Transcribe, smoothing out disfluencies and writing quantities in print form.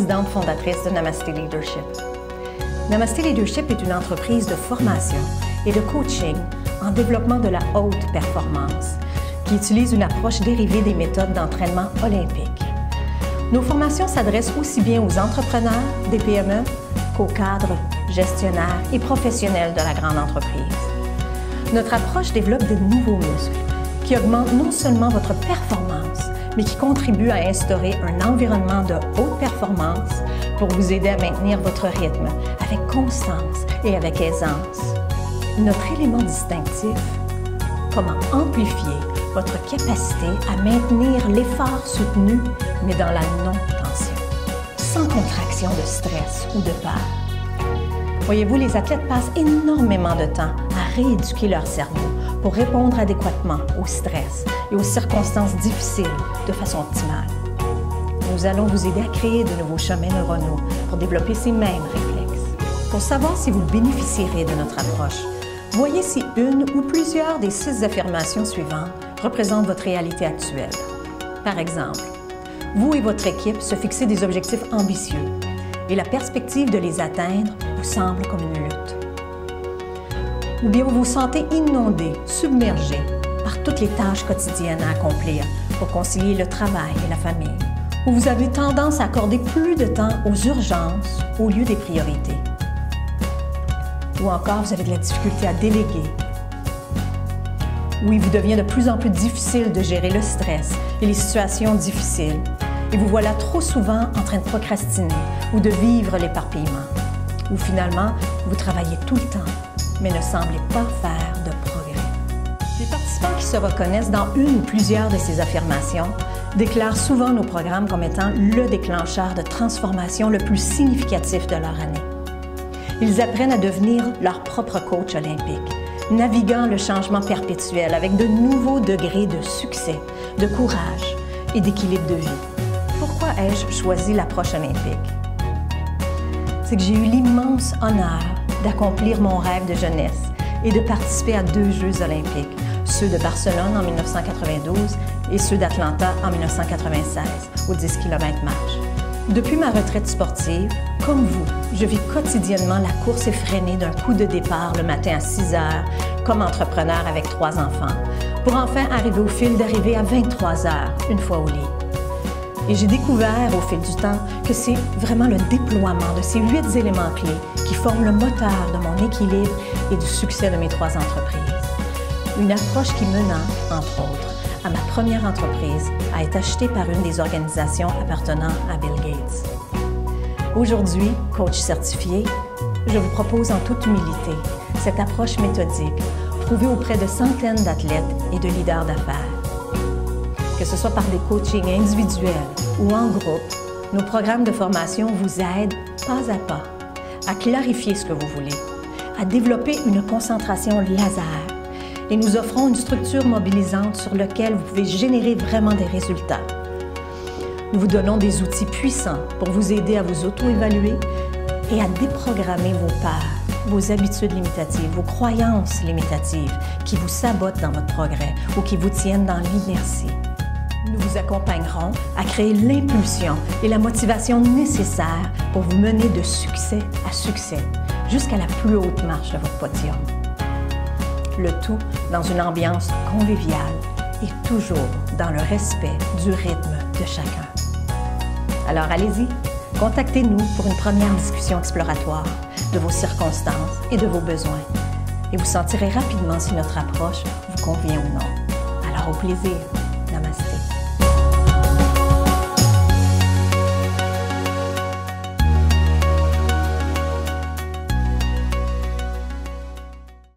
présidente fondatrice de Namasté Leadership. Namasté Leadership est une entreprise de formation et de coaching en développement de la haute performance qui utilise une approche dérivée des méthodes d'entraînement olympique. Nos formations s'adressent aussi bien aux entrepreneurs des PME qu'aux cadres, gestionnaires et professionnels de la grande entreprise. Notre approche développe de nouveaux muscles qui augmentent non seulement votre performance, mais qui contribuent à instaurer un environnement de haute performance pour vous aider à maintenir votre rythme avec constance et avec aisance. Notre élément distinctif, comment amplifier votre capacité à maintenir l'effort soutenu, mais dans la non-tension, sans contraction de stress ou de peur. Voyez-vous, les athlètes passent énormément de temps à rééduquer leur cerveau pour répondre adéquatement au stress et aux circonstances difficiles de façon optimale. Nous allons vous aider à créer de nouveaux chemins neuronaux pour développer ces mêmes réflexes. Pour savoir si vous bénéficierez de notre approche, voyez si une ou plusieurs des 6 affirmations suivantes représentent votre réalité actuelle. Par exemple, vous et votre équipe se fixez des objectifs ambitieux et la perspective de les atteindre vous semble comme une lutte. Ou bien vous vous sentez inondé, submergé par toutes les tâches quotidiennes à accomplir pour concilier le travail et la famille. Ou vous avez tendance à accorder plus de temps aux urgences au lieu des priorités. Ou encore vous avez de la difficulté à déléguer. Oui, vous devient de plus en plus difficile de gérer le stress et les situations difficiles. Et vous voilà trop souvent en train de procrastiner ou de vivre l'éparpillement. Ou finalement, vous travaillez tout le temps, mais ne semblez pas faire de progrès. Les participants qui se reconnaissent dans une ou plusieurs de ces affirmations déclarent souvent nos programmes comme étant le déclencheur de transformation le plus significatif de leur année. Ils apprennent à devenir leur propre coach olympique, naviguant le changement perpétuel avec de nouveaux degrés de succès, de courage et d'équilibre de vie. Pourquoi ai-je choisi l'approche olympique? C'est que j'ai eu l'immense honneur d'accomplir mon rêve de jeunesse et de participer à 2 Jeux olympiques, ceux de Barcelone en 1992 et ceux d'Atlanta en 1996, aux 10 km marche. Depuis ma retraite sportive, comme vous, je vis quotidiennement la course effrénée d'un coup de départ le matin à 6 heures, comme entrepreneur avec 3 enfants, pour enfin arriver au fil d'arrivée à 23 heures, une fois au lit. Et j'ai découvert au fil du temps que c'est vraiment le déploiement de ces 8 éléments clés qui forment le moteur de mon équilibre et du succès de mes 3 entreprises. Une approche qui mena, entre autres, à ma première entreprise a été achetée par une des organisations appartenant à Bill Gates. Aujourd'hui, coach certifié, je vous propose en toute humilité cette approche méthodique trouvée auprès de centaines d'athlètes et de leaders d'affaires. Que ce soit par des coachings individuels ou en groupe, nos programmes de formation vous aident pas à pas à clarifier ce que vous voulez, à développer une concentration laser et nous offrons une structure mobilisante sur laquelle vous pouvez générer vraiment des résultats. Nous vous donnons des outils puissants pour vous aider à vous auto-évaluer et à déprogrammer vos peurs, vos habitudes limitatives, vos croyances limitatives qui vous sabotent dans votre progrès ou qui vous tiennent dans l'inertie. Nous vous accompagnerons à créer l'impulsion et la motivation nécessaires pour vous mener de succès à succès jusqu'à la plus haute marche de votre podium. Le tout dans une ambiance conviviale et toujours dans le respect du rythme de chacun. Alors allez-y, contactez-nous pour une première discussion exploratoire de vos circonstances et de vos besoins et vous sentirez rapidement si notre approche vous convient ou non. Alors au plaisir!